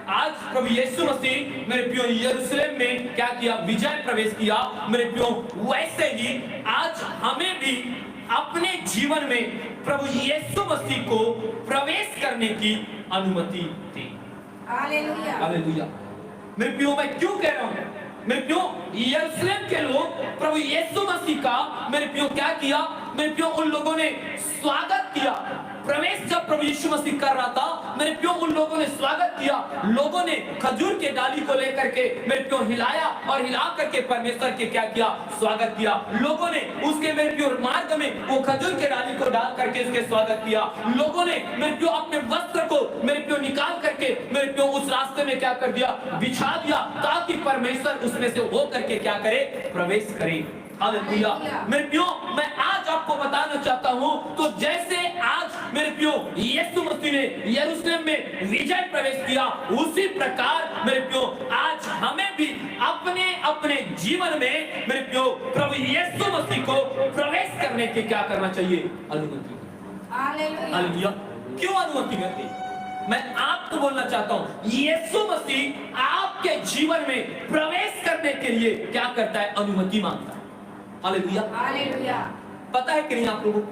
आज प्रभु यीशु मसीह मेरे प्रियो यरूशलेम में क्या किया, विजय प्रवेश किया मेरे प्रियो, वैसे ही आज हमें भी अपने जीवन में प्रभु यीशु मसीह को प्रवेश करने की अनुमति दी। Hallelujah hallelujah. मेरे प्रियो मैं क्यों कह रहा हूं, मेरे प्रियो यरूशलेम के लोग प्रभु यीशु मसीह का मेरे प्रियो क्या किया, मेरे प्रियो उन लोगों ने स्वागत किया। प्रवेश जब प्रभु यीशु मसीह कर रहा था मेरे प्रियो, उन लोगों ने स्वागत किया। लोगों ने खजूर के डाली को लेकर के मेरे प्रियो हिलाया और हिला करके परमेश्वर के क्या किया, स्वागत किया। लोगों ने उसके मेरे प्रियो मार्ग में वो खजूर के डाली को डाल करके उसके स्वागत किया। लोगों ने मेरे प्रियो अपने वस्त्र को मेरे प्रियो निकाल करके मेरे प्रियो उस रास्ते में क्या कर दिया, बिछा दिया, ताकि परमेश्वर उसमें से हो करके क्या करे, प्रवेश करे। हालेलुया। मेरे प्रियो मैं आज आपको बताना चाहता हूं, तो जैसे आज मेरे प्रियो यीशु मसीह ने यरूशलेम में विजय प्रवेश किया, उसी प्रकार मेरे प्रियो आज हमें भी अपने अपने जीवन में मेरे प्रियो प्रभु यीशु मसीह को प्रवेश करने की क्या करना चाहिए, अनुमति। हालेलुया। क्यों अनुमति करती, मैं आपको बोलना चाहता हूं, यीशु मसीह आपके जीवन में प्रवेश करने के लिए क्या करता है, अनुमति मांगता है। हालेलुया। हालेलुया। पता है कि नहीं आप लोगों को?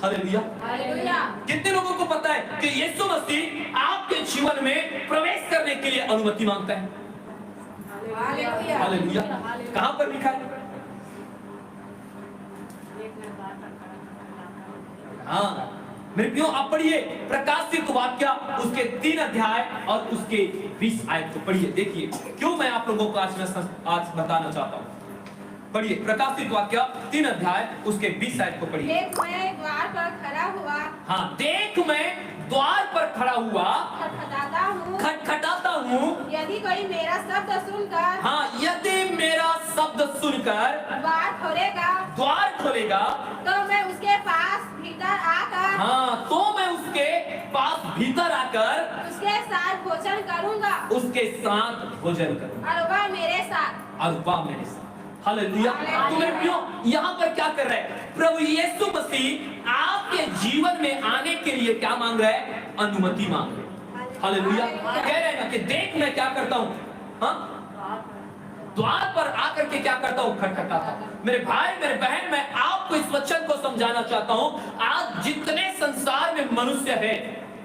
हालेलुया। हालेलुया। कितने लोगों को पता है कि यीशु मसीह आपके जीवन में प्रवेश करने के लिए अनुमति मांगता है? हालेलुया। हालेलुया। कहां पर लिखा है? हाँ मेरे प्रियो आप पढ़िए प्रकाशित वाक्य उसके 3 अध्याय और उसके 20 आयत को पढ़िए। देखिए क्यों मैं आप लोगों को आज बताना चाहता हूँ। पढ़िए प्रकाशित वाक्य 3 अध्याय उसके 20 आयत को पढ़िए। देख मैं द्वार पर खड़ा हुआ, हाँ देख मैं द्वार पर खड़ा हुआ, खटखटाता हूँ, यदि कोई मेरा शब्द सुनकर, हाँ यदि मेरा शब्द सुनकर द्वार खोलेगा तो मैं उसके पास भीतर आकर, हाँ तो मैं उसके पास भीतर आकर उसके साथ भोजन करूंगा, उसके साथ भोजन करूंगा और वह मेरे साथ, और वह मेरे साथ। हालेलुया। तो मेरे प्रियो यहाँ पर क्या कर रहा है, प्रभु यीशु मसीह आपके जीवन में आने के लिए क्या मांग रहा है, अनुमति मांग रहा है। हालेलुया। कह रहे हैं ना कि देख मैं क्या करता हूँ, हाँ द्वार पर आकर के क्या करता हूँ, खटखटाता हूँ। मेरे भाई मेरे बहन मैं आपको इस वचन को समझाना चाहता हूँ, आज जितने संसार में मनुष्य है,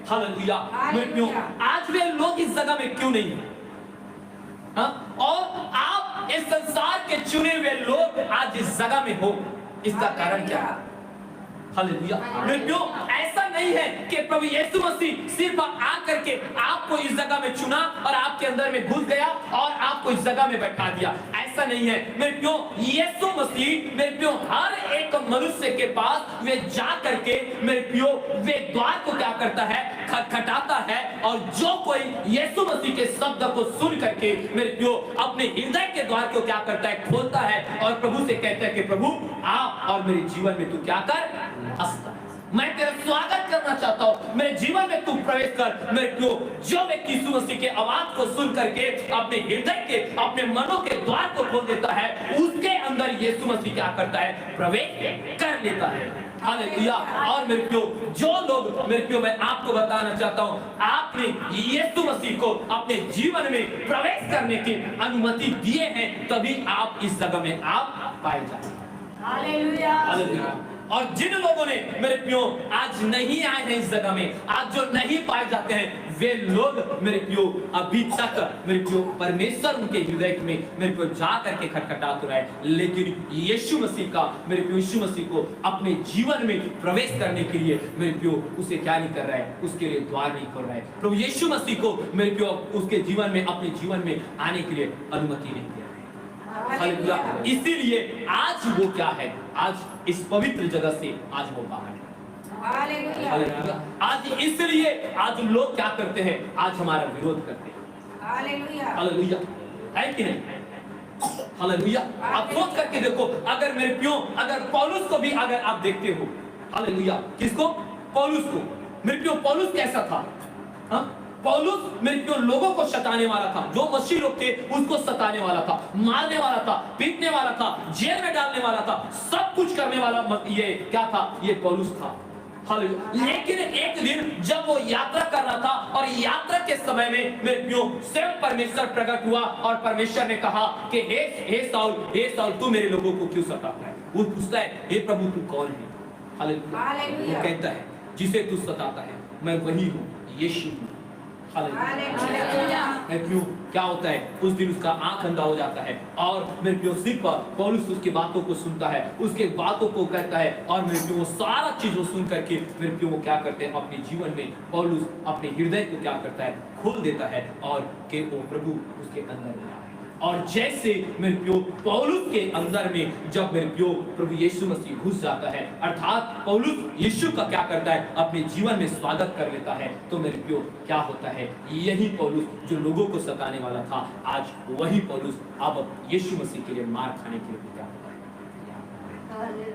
हालेलुया मेरे प्रियो, आज वे लोग इस जगह में क्यों नहीं है, हाँ? और आप इस संसार के चुने हुए लोग आज इस जगह में हो, इसका कारण क्या है? हालेलुया। मेरे प्रियो ऐसा नहीं है कि प्रभु यीशु मसीह सिर्फ आकर के आपको इस जगह में चुना और आपके अंदर में घुस गया और आपको इस जगह में बैठा दिया, ऐसा नहीं है। मेरे प्रियो यीशु मसीह मेरे प्रियो हर एक मनुष्य के पास वे जा करके मेरे प्रियो वे द्वार को क्या करता है, खटखटाता है, और जो कोई यीशु मसीह के शब्द को सुन करके मेरे प्रियो अपने हृदय के द्वार को क्या करता है, खोलता है और प्रभु से कहता है कि प्रभु आ और मेरे जीवन में तू क्या कर, मैं तेरा स्वागत करना चाहता हूँ, मेरे जीवन में तू प्रवेश कर। मेरे प्रियो जो व्यक्ति यीशु मसीह के आवाज को सुन करके अपने हृदय के अपने मनों के द्वार को खोल देता है, उसके अंदर यीशु मसीह क्या करता है, प्रवेश कर लेता है। हालेलुया। और मेरे प्रियो जो लोग मेरे प्रियो मैं आपको बताना चाहता हूँ, आपने यीशु मसीह को अपने जीवन में प्रवेश करने की अनुमति दिए हैं, तभी आप इस जगह में आप पाए जाते हैं। हालेलुया। हालेलुया। और जिन लोगों ने मेरे प्रियो आज नहीं आए हैं इस जगह में, आज जो नहीं पाए जाते हैं, वे लोग मेरे प्रियो अभी तक मेरे प्रियो परमेश्वर उनके हृदय में मेरे प्रियो जा करके खटखटा तो रहा है, लेकिन यीशु मसीह का मेरे प्रियो यीशु मसीह को अपने जीवन में प्रवेश करने के लिए मेरे प्रियो उसे क्या नहीं कर रहा है, उसके लिए द्वार नहीं खोल रहा है। प्रभु यीशु मसीह को मेरे प्रियो उसके जीवन में अपने जीवन में आने के लिए अनुमति नहीं दे रहा है। हालेलुया। इसीलिए आज वो क्या है, आज इस पवित्र जगह से आज वो बाहर है। हालेलुया। आज इसलिए आज लोग क्या करते हैं, आज हमारा विरोध करते हैं। हालेलुया। है कि नहीं? हालेलुया। आप सोच करके देखो, अगर मेरे प्रियो अगर पौलुस को भी अगर आप देखते हो, हालेलुया, किसको, पौलुस को, मेरे प्रियो पौलुस कैसा था, हाँ? पौलुस मेरे प्रियो लोगों को सताने वाला था, जो मसीही लोग थे उसको सताने वाला था, मारने वाला था, पीटने वाला था, जेल में डालने वाला था, सब कुछ करने वाला ये क्या था, ये पौलुस था। हालेलुया। लेकिन एक दिन जब वो यात्रा कर रहा था और यात्रा के समय में मेरे प्रियो स्वयं परमेश्वर प्रकट हुआ और परमेश्वर ने कहा कि हे साउल तू मेरे लोगों को क्यों सताता है। वो पूछता है हे प्रभु तू कौन है। हालेलुया। वो कहता है जिसे तू सताता है मैं वही हूँ, यीशु हूँ। हालेलुया। क्यों क्या होता है उस दिन उसका आंख अंधा हो जाता है और मेरे प्रियो सिर पर पौलुस उसकी बातों को सुनता है, उसके बातों को कहता है और मेरे प्रियो वो सारा चीजों सुन करके मेरे प्रियो वो क्या करते हैं अपने जीवन में पौलुस अपने हृदय को क्या करता है खोल देता है और कि वो प्रभु उसके अंदर में आए। और जैसे मेरे प्रियो पौलुस के अंदर में जब मेरे प्रियो प्रभु यीशु मसीह घुस जाता है अर्थात पौलुस यीशु का क्या करता है अपने जीवन में स्वागत कर लेता है, तो मेरे प्रियो क्या होता है यही पौलुस जो लोगों को सताने वाला था आज वही पौलुस अब यीशु मसीह के लिए मार खाने के लिए क्या होता है।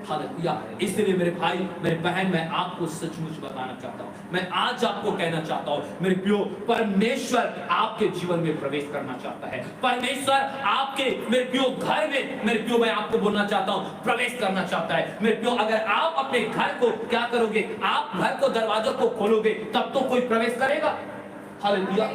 हालेलुया। इसलिए मेरे भाई मेरे बहन मैं आपको सचमुच बताना चाहता हूँ, मैं आज आपको कहना चाहता हूँ मेरे प्रियो परमेश्वर आपके जीवन में प्रवेश करना चाहता है। परमेश्वर आपके मेरे प्रियो घर में मेरे प्रियो मैं आपको बोलना चाहता हूँ प्रवेश करना चाहता है। मेरे प्रियो अगर आप अपने घर को क्या करोगे, आप घर को दरवाजों को खोलोगे तब तो कोई प्रवेश करेगा। हालेलुया।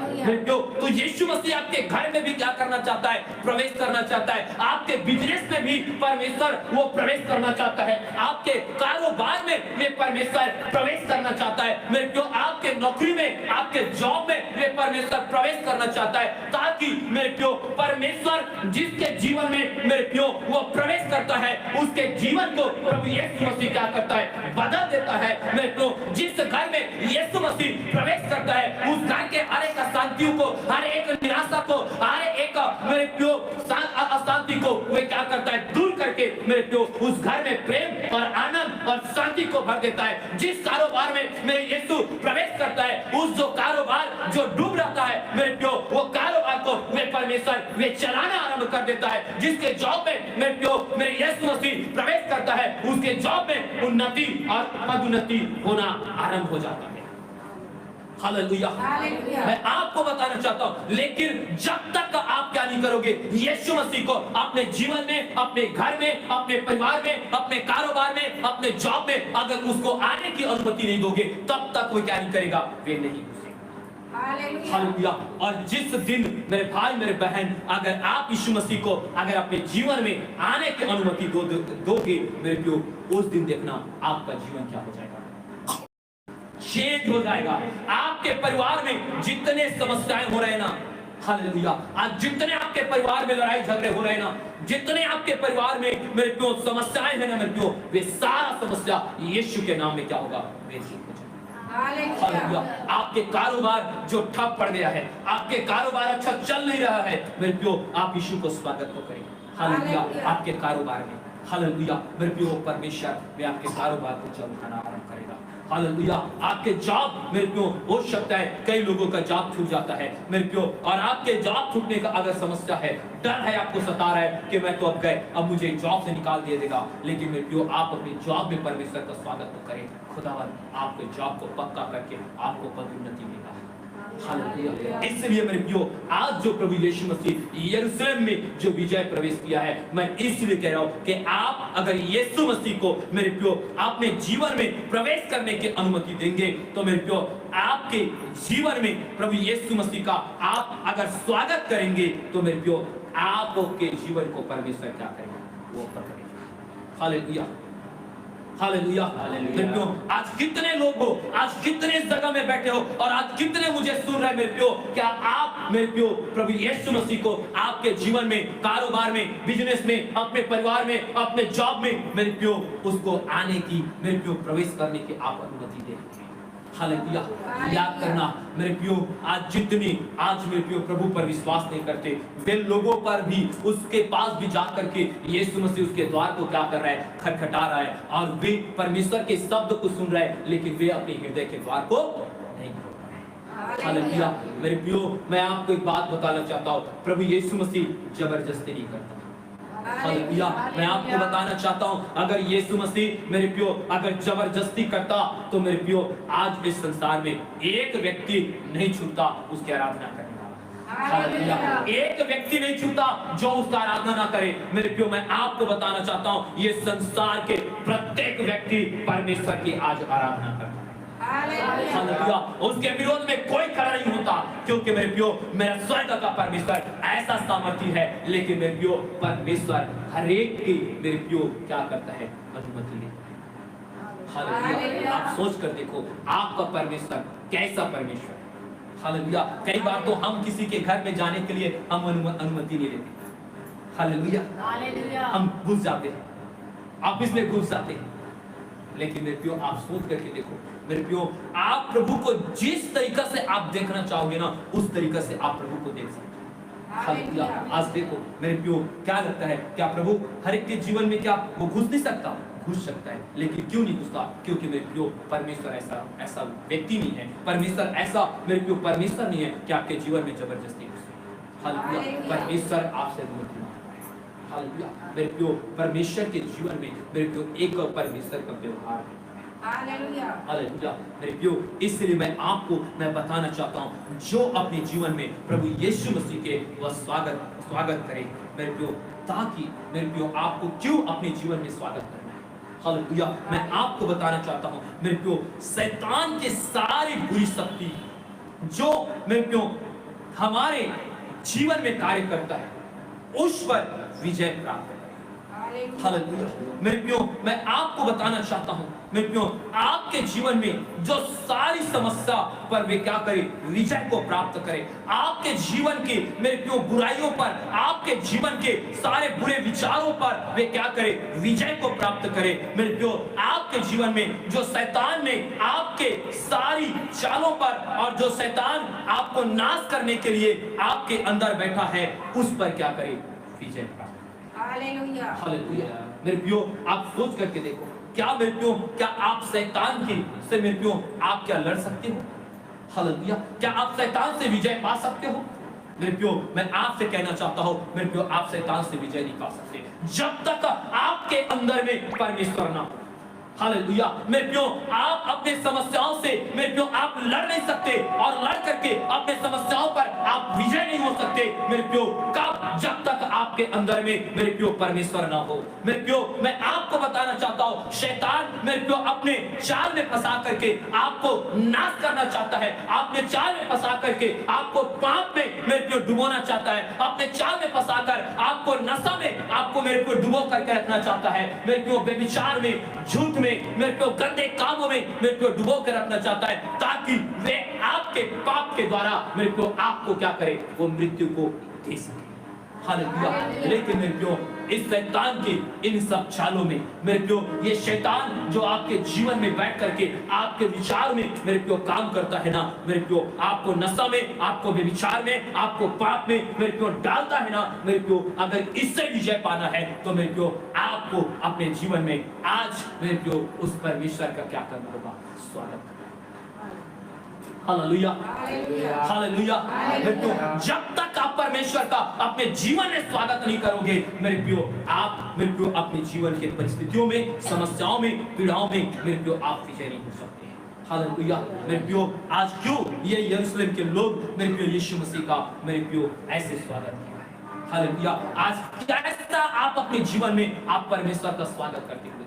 तो यीशु मसीह आपके घर में भी क्या करना चाहता है प्रवेश करना चाहता है। आपके बिजनेस में भी परमेश्वर वो प्रवेश करना चाहता है। आपके कारोबार में परमेश्वर प्रवेश करना चाहता है। मेरे प्रियो आपके नौकरी में आपके जॉब में परमेश्वर प्रवेश करना चाहता है ताकि मेरे प्रियो परमेश्वर जिसके जीवन में मेरे प्रियो वो प्रवेश करता है उसके जीवन को प्रभु यीशु मसीह क्या करता है बदल देता है। मेरे प्रियो जिस घर में यीशु मसीह प्रवेश करता है उस घर के हर एक अशांतियों को हर एक निराशा को हर एक मेरे प्रियो अशांति को वे क्या करता है दूर करके मेरे प्रियो उस घर में प्रेम और आनंद और शांति को भर देता है। जिस कारोबार में मेरे यीशु प्रवेश करता है उस जो कारोबार जो डूब रहता है मेरे प्रियो वो कारोबार को वे परमेश्वर वे चलाना आरंभ कर देता है। जिसके जॉब में मेरे प्रियो मेरे यीशु मसीह प्रवेश करता है उसके जॉब में उन्नति और पदोन्नति होना आरंभ हो जाता है। हालेलुया। मैं आपको बताना चाहता हूं लेकिन जब तक आप क्या नहीं करोगे यीशु मसीह को अपने जीवन में अपने घर में अपने परिवार में अपने कारोबार में अपने जॉब में अगर उसको आने की अनुमति नहीं दोगे तब तक वो क्या नहीं करेगा वे नहीं घुसेगा। हालेलुया। और जिस दिन मेरे भाई मेरे बहन अगर आप यीशु मसीह को अगर अपने जीवन में आने की अनुमति दोगे मेरे प्रियो उस दिन देखना आपका जीवन क्या हो जाएगा चेंज हो जाएगा। आपके परिवार में जितने समस्याएं हो रहे हैं ना हालेलुया आज जितने आपके परिवार में लड़ाई झगड़े हो रहे हैं ना जितने आपके परिवार में मेरे प्रियो समस्याएं हैं ना मेरे प्रियो वे सारा समस्या यीशु के नाम में क्या होगा वे ठीक हो जाएगा। हालेलुया। आपके कारोबार जो ठप पड़ गया है आपके कारोबार अच्छा चल नहीं रहा है मेरे प्रियो आप यीशु को स्वागत तो करें। हालेलुया। आपके कारोबार में हालेलुया मेरे प्रियो परमेश्वर वे आपके कारोबार को चलाना आरंभ करेगा। हालेलुया। आपके जॉब मेरे प्रियो हो सकता है कई लोगों का जॉब छूट जाता है मेरे प्रियो और आपके जॉब छूटने का अगर समस्या है डर है आपको सता रहा है कि मैं तो अब गए अब मुझे जॉब से निकाल दिया देगा लेकिन मेरे प्रियो आप अपने जॉब में परमेश्वर का स्वागत तो करें। खुदावन आपके जॉब को पक्का करके आपको पदोन्नति देगा। हालेलुया। इसलिए मेरे प्रियो आज जो प्रभु यीशु मसीह यरूशलेम में जो विजय प्रवेश किया है मैं इसलिए कह रहा हूं कि आप अगर यीशु मसीह को मेरे प्रियो अपने जीवन में प्रवेश करने की अनुमति देंगे तो मेरे प्रियो आपके जीवन में प्रभु यीशु मसीह का आप अगर स्वागत करेंगे तो मेरे प्रियो आपके जीवन को परमेश्वर क्या करेगा वो करेगा। हालेलुया। हालेलुया। हालेलुया। आज कितने लोग हो आज कितने जगह में बैठे हो और आज कितने मुझे सुन रहे मेरे प्रियो क्या आप मेरे प्रियो प्रभु यीशु मसीह को आपके जीवन में कारोबार में बिजनेस में अपने परिवार में अपने जॉब में मेरे प्रियो उसको आने की मेरे प्रियो प्रवेश करने की आप अनुमति दें। हालेलुया। याद करना मेरे प्रियो आज मेरे प्रियो प्रभु पर विश्वास नहीं करते वे लोगों पर भी उसके पास भी जा करके यीशु मसीह उसके द्वार को क्या कर रहा है खटखटा रहा है और वे परमेश्वर के शब्द को सुन रहे हैं लेकिन वे अपने हृदय के द्वार को नहीं खोल रहे। हालेलुया। मेरे प्रियो मैं आपको एक बात बताना चाहता हूँ प्रभु यीशु मसीह जबरदस्ती नहीं करता। हालेलुया। मैं आपको बताना चाहता हूं अगर यीशु मसीह मेरे प्रियो अगर जबरदस्ती करता तो मेरे प्रियो आज इस संसार में एक व्यक्ति नहीं छूटता उसकी आराधना करने वाला। हालेलुया। एक व्यक्ति नहीं छूटता जो उसका आराधना ना करे। मेरे प्रियो मैं आपको बताना चाहता हूं ये संसार के प्रत्येक व्यक्ति परमेश्वर की आज आराधना करता है। हालेलुया। उसके विरोध में कोई खड़ा नहीं होता, क्योंकि मेरे प्रियो मेरा स्वर्ग का परमेश्वर ऐसा सामर्थी है। लेकिन मेरे प्रियो परमेश्वर हर एक की मेरे प्रियो क्या करता है, अनुमति लेता है। हालेलुया। आप सोच कर देखो आपका परमेश्वर कैसा परमेश्वर है। हालेलुया। कई बार तो हम किसी के घर में जाने के लिए हम अनुमति नहीं लेते। हालेलुया। हम घुस जाते हैं, ऑफिस में घुस जाते हैं। लेकिन मेरे प्रियो आप सोच करके देखो मेरे प्रियो, आप प्रभु को जिस तरीका से आप देखना चाहोगे ना, उस तरीका से आप प्रभु को देख सकते हैं। हालेलुया। आज देखो मेरे प्रियो क्या लगता है, क्या प्रभु हर एक के जीवन में क्या वो घुस नहीं सकता? घुस सकता है। लेकिन क्यों नहीं घुसता? क्योंकि मेरे प्रियो परमेश्वर ऐसा व्यक्ति नहीं है, परमेश्वर ऐसा मेरे प्रियो परमेश्वर नहीं है कि आपके जीवन में जबरदस्ती घुसे। हालेलुया। परमेश्वर आपसे अनुमति मांगता है। हालेलुया। मेरे प्रियो परमेश्वर के जीवन में मेरे प्रियो एक और परमेश्वर का व्यवहार है। हालेलुया। मेरे प्रियो इसलिए मैं बताना चाहता हूँ, जो अपने जीवन में प्रभु यीशु मसीह के वह स्वागत करे मेरे प्रियो, ताकि मेरे प्रियो आपको क्यों अपने जीवन में स्वागत करना है। हालेलुया। मैं आपको बताना चाहता हूँ मेरे प्रियो, शैतान के सारी बुरी शक्ति जो मेरे प्रियो हमारे जीवन में कार्य करता है, उस पर विजय प्राप्त करें। हालेलुया। मेरे प्रियो मैं आपको बताना चाहता हूं मेरे प्रियो, आपके जीवन में जो सारी समस्या पर वे क्या करे, विजय को प्राप्त करे। आपके जीवन के मेरे प्रियो बुराइयों पर, आपके जीवन के सारे बुरे विचारों पर वे क्या करे, विजय को प्राप्त करे। मेरे प्रियो आपके जीवन में जो शैतान ने आपके सारी चालों पर, और जो शैतान आपको नाश करने के लिए आपके अंदर बैठा है, उस पर क्या करे, विजय प्राप्त। हालेलुया। हालेलुया। मेरे प्रियो आप सोच करके देखो, क्या मेरे प्रियो, क्या आप शैतान की से मेरे प्रियो आप क्या लड़ सकते हो? हालेलुया। क्या आप शैतान से विजय पा सकते हो? मेरे प्रियो मैं आपसे कहना चाहता हूं मेरे प्रियो, आप शैतान से विजय नहीं पा सकते जब तक आपके अंदर में परमेश्वर ना हो। हालेलुया। मेरे प्रियो आप अपने समस्याओं से मेरे प्रियो आप लड़ नहीं सकते, और लड़ करके अपने समस्याओं पर आप विजय नहीं हो सकते मेरे प्रियो, कब? जब तक आपके अंदर में मेरे प्रियो परमेश्वर ना हो। मेरे प्रियो मैं आपको बताना चाहता हूं, शैतान मेरे प्रियो अपने चाल में फंसा करके आपको नाश करना चाहता है, अपने चाल में फंसा करके आपको पाप में मेरे प्रियो डुबोना चाहता है, अपने चाल में फंसाकर आपको नशा में आपको मेरे प्रियो डुबो करके रखना चाहता है। मेरे प्रियो व्यभिचार में, झूठ में, मेरे को गंदे कामों में मेरे को डुबो कर रखना चाहता है, ताकि वे आपके पाप के द्वारा मेरे को आपको क्या करे, वो मृत्यु को दे सके। हालेलुया। लेकिन मेरे प्रियो इस शैतान की इन सब चालों में मेरे प्रियो, ये शैतान जो आपके जीवन में बैठ करके आपके विचार में मेरे प्रियो काम करता है ना मेरे प्रियो, आपको नशा में, आपको व्यभिचार में, आपको पाप में मेरे प्रियो डालता है ना मेरे प्रियो, अगर इससे विजय पाना है तो मेरे प्रियो आपको अपने जीवन में आज मेरे प्रियो उस परमेश्वर का क्या करना होगा, स्वागत। हालेलुया। हालेलुया। जब तक आप परमेश्वर का अपने जीवन में स्वागत नहीं करोगे मेरे प्रियो, आप मेरे प्रियो अपने जीवन के परिस्थितियों में, समस्याओं में, पीड़ाओं में मेरे प्रियो आप विजय नहीं हो सकते। हालेलुया। मेरे प्रियो आज क्यों ये यरूशलेम के लोग मेरे प्रियो यीशु मसीह का मेरे प्रियो ऐसे स्वागत किया है? हालेलुया। आज कैसा आप अपने जीवन में आप परमेश्वर का स्वागत करते हुए?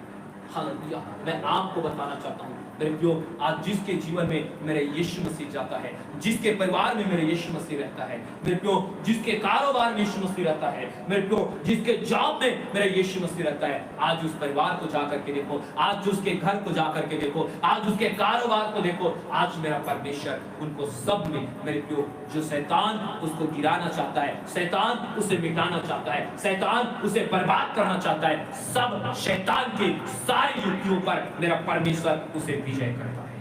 हालेलुया। मैं आपको बताना चाहता हूँ मेरे प्रियो, आज जिसके जीवन में मेरे यीशु मसीह जाता है, जिसके परिवार में मेरे यीशु मसीह रहता है मेरे प्रियो, जिसके कारोबार में यीशु मसीह रहता है मेरे प्रियो, जिसके जॉब में मेरे यीशु मसीह रहता है, आज उस परिवार को जाकर के देखो, आज उसके घर को जाकर के देखो, आज उसके कारोबार को देखो, आज मेरा परमेश्वर उनको सब में मेरे प्रियो, जो शैतान उसको गिराना चाहता है, शैतान उसे मिटाना चाहता है, शैतान उसे बर्बाद करना चाहता है, सब शैतान की सारी युक्तियों पर मेरा परमेश्वर उसे विजय करता है।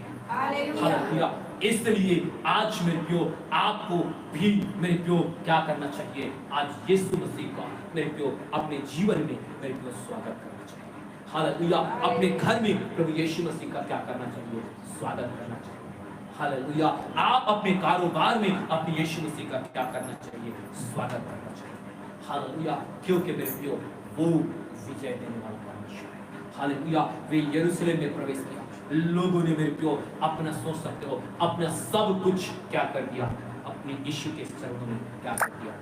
हालेलुया। इसलिए आज मेरे प्रियो आपको भी मेरे प्रियो क्या करना चाहिए, आज यीशु मसीह का मेरे प्रियो अपने जीवन में मेरे प्रियो स्वागत करना चाहिए। हालेलुया। अपने घर में प्रभु यीशु मसीह का क्या करना चाहिए, स्वागत करना चाहिए। हालेलुया। आप अपने कारोबार में अपने यीशु मसीह का क्या करना चाहिए, स्वागत करना चाहिए। हालेलुया। क्योंकि मेरे प्रियो वो विजय देने वाला परमेश्वर है। हालेलुया। वे यरूशलेम में प्रवेश किया, लोगों ने मेरे प्रियो अपना सोच सकते हो अपना सब कुछ क्या कर दिया, अपने यीशु के चरणों में क्या कर दिया,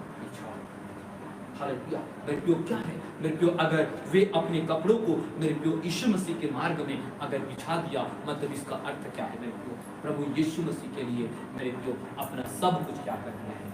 हालेलुया। मेरे प्रियो क्या है मेरे प्रियो, अगर वे अपने कपड़ों को मेरे प्रियो यीशु मसीह के मार्ग में अगर बिछा दिया, मतलब इसका अर्थ क्या है मेरे प्रियो, प्रभु यीशु मसीह के लिए मेरे प्रियो अपना सब कुछ क्या कर दिया है,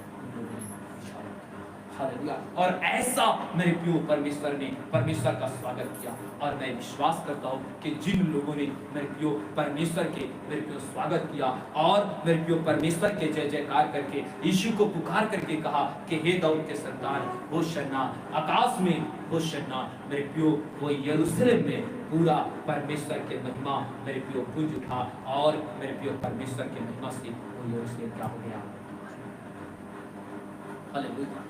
हालेलुया। और ऐसा मेरे प्रियो परमेश्वर ने परमेश्वर का स्वागत किया। और मैं विश्वास करता हूँ कि जिन लोगों ने मेरे प्रियो परमेश्वर के मेरे प्रियो स्वागत किया और मेरे प्रियो परमेश्वर के जय जयकार करके यीशु को पुकार करके कहा कि हे दाऊद के संतान होशन्ना, आकाश में होशन्ना, मेरे प्रियो वो यरूशलेम में पूरा परमेश्वर के महिमा मेरे प्रियो गूंज उठा और मेरे प्रियो परमेश्वर के महिमा से वो यरूशलेम क्या हो गया। Hallelujah,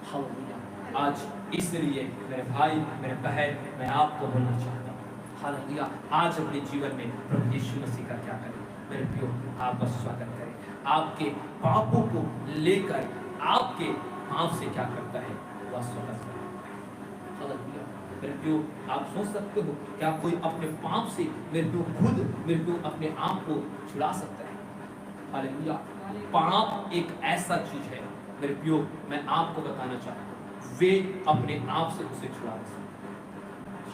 hallelujah. आज इसलिए मेरे भाई मेरे बहन मैं आपको बोलना चाहता हूँ, हालेलुया, आज अपने जीवन में प्रभु यीशु मसीह का क्या करें मेरे प्रियो, आपका स्वागत करें। आपके पापों को लेकर आपके पाप से क्या करता है, वह स्वागत करें। हालेलुया मेरे प्रियो, आप सोच सकते हो क्या कोई अपने पाप से मेरे प्रियो खुद मेरे प्रियो अपने आप को छुड़ा सकता है। हालेलुया, पाप एक ऐसा चीज है मेरे प्रियो, मैं आपको बताना चाहता हूँ वे अपने आप से उसे छुड़ा सकते हैं।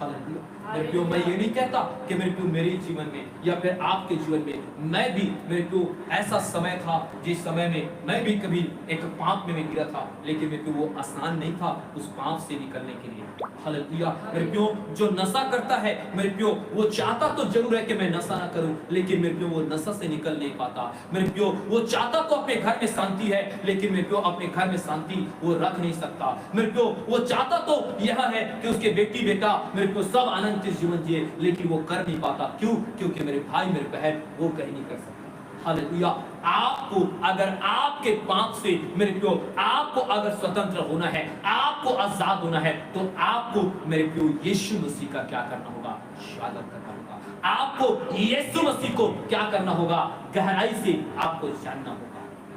हालेलुया मेरे प्रियो, मैं ये नहीं कहता कि मेरे प्रियो मेरे जीवन में या फिर आपके जीवन में मैं भी मेरे प्रियो ऐसा समय था जिस समय में मैं भी कभी एक पाप में गिरा था, लेकिन मेरे प्रियो वो आसान नहीं था उस पाप से निकलने के लिए। हालेलुया मेरे प्रियो, जो नशा करता है मेरे प्रियो वो चाहता तो जरूर है कि मैं नशा ना करूं, लेकिन मेरे प्रियो वो नशा से निकल नहीं पाता। मेरे प्रियो वो चाहता तो अपने घर में शांति है, लेकिन मेरे प्रियो अपने घर में शांति वो रख नहीं सकता। मेरे प्रियो वो चाहता तो यह है कि उसके बेटी बेटा मेरे प्रियो सब आनंद के जीवन जिए, लेकिन वो कर नहीं पाता। क्यों? क्योंकि मेरे भाई मेरे बहन वो कहीं नहीं कर सकता। हालेलुया, आपको अगर आपके पाप से मेरे प्रियो आपको अगर स्वतंत्र होना है, आपको आजाद होना है, तो आपको मेरे प्रियो यीशु मसीह का क्या करना होगा, स्वागत करना होगा। आपको यीशु मसीह को क्या करना होगा, गहराई से आपको जानना होगा।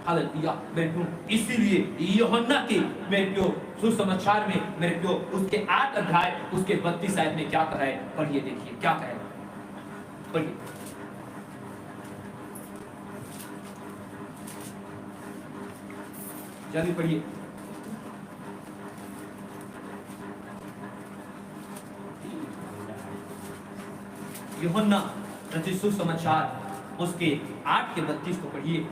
हालेलुया मेरे प्रियो, इसीलिए यूहन्ना के मेरे प्रियो सुसमाचार में मेरे प्रियो उसके 8 अध्याय उसके 32 आयत में क्या कहा है, पढ़िए, देखिए क्या कहा है, पढ़िए। जल्दी पढ़िए। यूहन्ना रचित सुसमाचार उसके 8 के 32 को पढ़िए।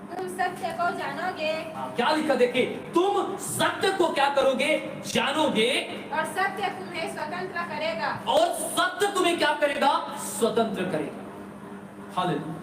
तुम सत्य को जानोगे, क्या लिखा देखिए, तुम सत्य को क्या करोगे, जानोगे, और सत्य तुम्हें स्वतंत्र करेगा, और सत्य तुम्हें क्या करेगा, स्वतंत्र करेगा। हालेलुया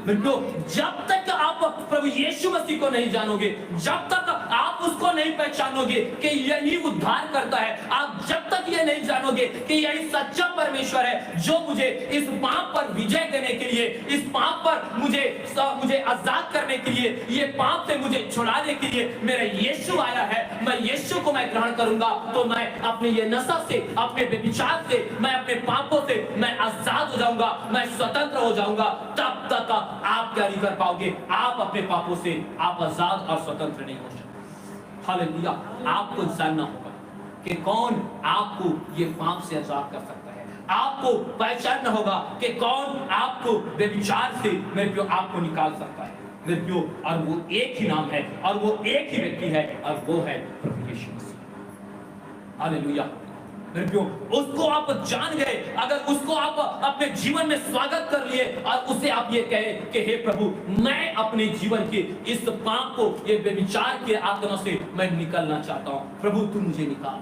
मित्रों, जब तक आप प्रभु यीशु मसीह को नहीं जानोगे, जब तक आप उसको नहीं पहचानोगे कि यही उद्धार करता है, आप जब तक ये नहीं जानोगे कि यही सच्चा परमेश्वर है जो मुझे इस पाप पर विजय देने के लिए, इस पाप पर मुझे आजाद करने के लिए, ये पाप से मुझे छुड़ाने के लिए मेरा यीशु आया है, मैं यीशु को मैं ग्रहण करूंगा, तो मैं अपने ये नशा से, अपने व्यभिचार से, मैं अपने पापों से मैं आजाद हो जाऊंगा, मैं स्वतंत्र हो जाऊंगा। तब तक आप क्या नहीं कर पाओगे, आप अपने पापों से आप आजाद और स्वतंत्र नहीं हो सकते। हालेलुया, आपको जानना होगा कि कौन आपको ये पाप से आजाद कर सकता है। आपको पहचानना होगा कि कौन आपको व्यभिचार से मेरे प्रियो आपको निकाल सकता है मेरे प्रियो, और वो एक ही नाम है और वो एक ही व्यक्ति है और वो है प्रभु यीशु मसीह। हालेलुया मेरे प्रियो, उसको आप जान गए, अगर उसको आप अपने जीवन में स्वागत कर लिए और उसे आप ये कहे कि हे प्रभु, मैं अपने जीवन के इस पाप को, ये व्यभिचार के आत्मा से मैं निकलना चाहता हूँ, प्रभु तू मुझे निकाल।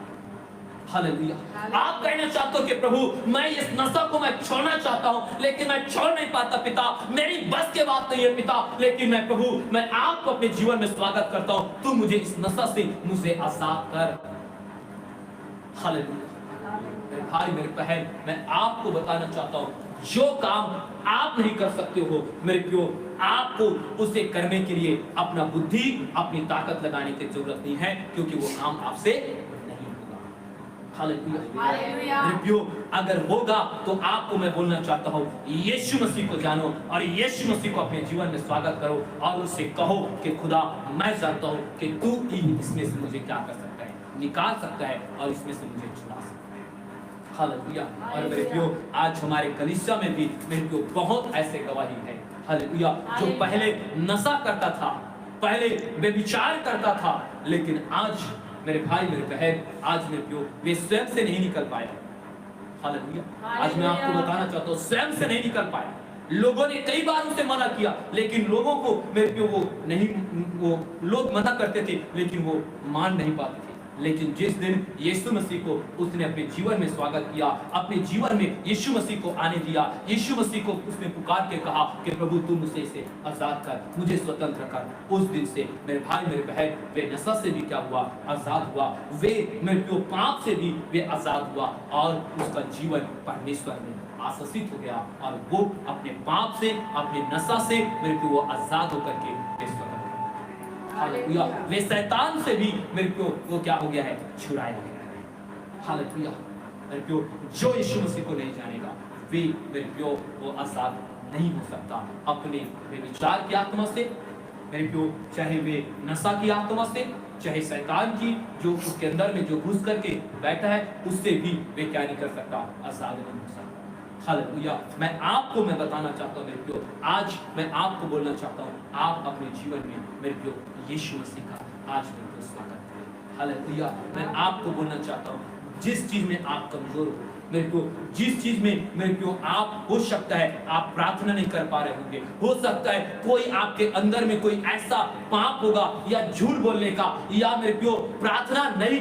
हालेलुया, आप कहना चाहते हो कि प्रभु मैं इस नशा को मैं छोड़ना चाहता हूँ, लेकिन मैं छोड़ नहीं पाता पिता, मेरी बस के बात नहीं है पिता, लेकिन मैं प्रभु मैं आपको अपने जीवन में स्वागत करता हूँ, तू मुझे इस नशा से मुझे आजाद कर। हालेलुया मेरे भाई मेरे बहन, मैं आपको बताना चाहता हूँ जो काम आप नहीं कर सकते हो मेरे प्रियो, आपको उसे करने के लिए अपना बुद्धि, अपनी ताकत लगाने की जरूरत नहीं है, क्योंकि वो काम आपसे नहीं होगा। हालेलुया मेरे प्रियो, अगर होगा तो आपको मैं बोलना चाहता हूँ यीशु मसीह को जानो और यीशु मसीह को अपने जीवन में स्वागत करो और उससे कहो कि खुदा मैं जानता हूँ कि तू इसमें से मुझे क्या कर सकता है, निकाल सकता है और इसमें से मुझे छुड़ा सकता है। हालेलुया, और मेरे प्रियो आज हमारे कलीसिया में भी मेरे प्रियो बहुत ऐसे गवाही है। हालेलुया, जो पहले नशा करता था, पहले व्यभिचार करता था, लेकिन आज मेरे भाई मेरे बहन आज मेरे प्यो वे स्वयं से नहीं निकल पाए। हालेलुया। आज मैं आपको बताना चाहता हूँ स्वयं से नहीं निकल पाए। लोगों ने कई बार उसे मना किया, लेकिन लोगों को मेरे प्यो वो लोग मना करते थे, लेकिन वो मान नहीं पाते थे। लेकिन जिस दिन यीशु मसीह को उसने अपने जीवन में स्वागत किया, अपने जीवन में यीशु मसीह को आने दिया, यीशु मसीह को उसने पुकार के कहा कि प्रभु तू मुझे इसे आजाद कर, मुझे स्वतंत्र कर, उस दिन से मेरे भाई मेरे बहन वे नशा से भी क्या हुआ, आजाद हुआ। वे मेरे प्यो पाप से भी वे आजाद हुआ और उसका जीवन परमेश्वर में आशीषित हो गया और वो अपने पाप से, अपने नशा से मेरे को वो आजाद होकर के हालेलुया वे शैतान से भी मेरे को वो क्या हो गया है, छुड़ाया गया है। हालेलुया मेरे को जो यीशु मसीह को नहीं जानेगा वे मेरे को वो आजाद नहीं हो सकता अपने विचार की आत्मा से, मेरे को चाहे वे नशा की आत्मा से, चाहे शैतान की जो उसके अंदर में जो घुस करके बैठा है उससे भी वे क्या नहीं कर सकता, आजाद नहीं हो सकता। हालेलुया मैं बताना चाहता हूँ मेरे प्यो, आज मैं आपको बोलना चाहता हूँ आप अपने जीवन में मेरे प्यो यीशु मसीह का आज मेरे को स्वागत करें। हालेलुया मैं आपको बोलना चाहता हूँ जिस चीज में आप कमजोर हो मेरे को, जिस चीज में मेरे को आप हो सकता है आप प्रार्थना नहीं कर पा रहे होंगे, हो सकता है कोई आपके अंदर में कोई ऐसा पाप होगा या झूठ बोलने का या मेरे को प्रार्थना नहीं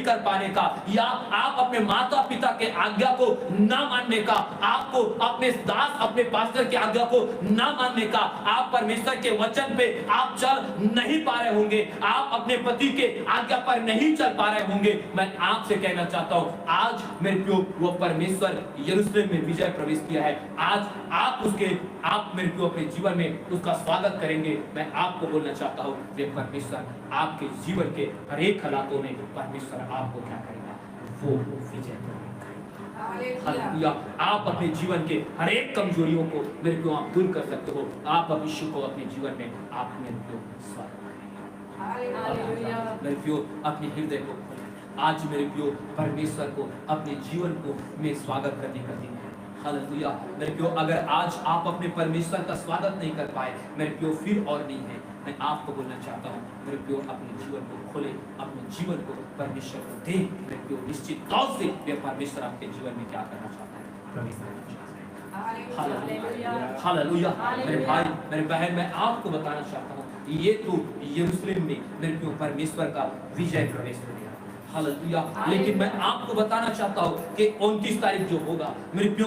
कर पाने का, या आप अपने माता पिता के आज्ञा को ना मानने का, आपको अपने दास अपने पास्टर की आज्ञा को ना मानने का, आप परमेश्वर के वचन पे आप चल नहीं पा रहे होंगे, आप अपने पति के आज्ञा पर नहीं चल पा रहे होंगे। मैं आपसे कहना चाहता हूँ आज मेरे प्यो वो परमेश्वर यरूशलेम में विजय प्रवेश किया है, आज आप मेरे प्यो अपने जीवन में उसका स्वागत करेंगे। मैं आपको बोलना चाहता हूँ वे परमेश्वर आपके जीवन के हर एक हालातों में परमेश्वर आपको क्या करेगा, वो विजय हालेलुया आप अपने जीवन के हर एक कमजोरियों को मेरे को आप दूर कर सकते हो, आप भविष्य को अपने जीवन में आप मेरे को स्वागत हालेलुया मेरे प्यो अपने हृदय को आज मेरे प्यो परमेश्वर को अपने जीवन को में स्वागत करने का दिन है। हालेलुया मेरे प्यो अगर आज आप अपने परमेश्वर का स्वागत नहीं कर पाए मेरे प्यो फिर और नहीं है। मैं आपको बोलना चाहता हूँ मेरे प्यो अपने जीवन को खोले, अपने जीवन को परमेश्वर को दे। मेरे प्यो निश्चित तौर से वे परमेश्वर आपके जीवन में क्या करना चाहता है। हालेलुया मेरे भाई मेरे बहन मैं आपको बताना चाहता हूँ ये तो यरूशलेम में मेरे प्यो परमेश्वर का विजय प्रवेश हो गया। हालेलुया लेकिन मैं आपको बताना चाहता हूँ कि 29 तारीख जो होगा मेरे प्यो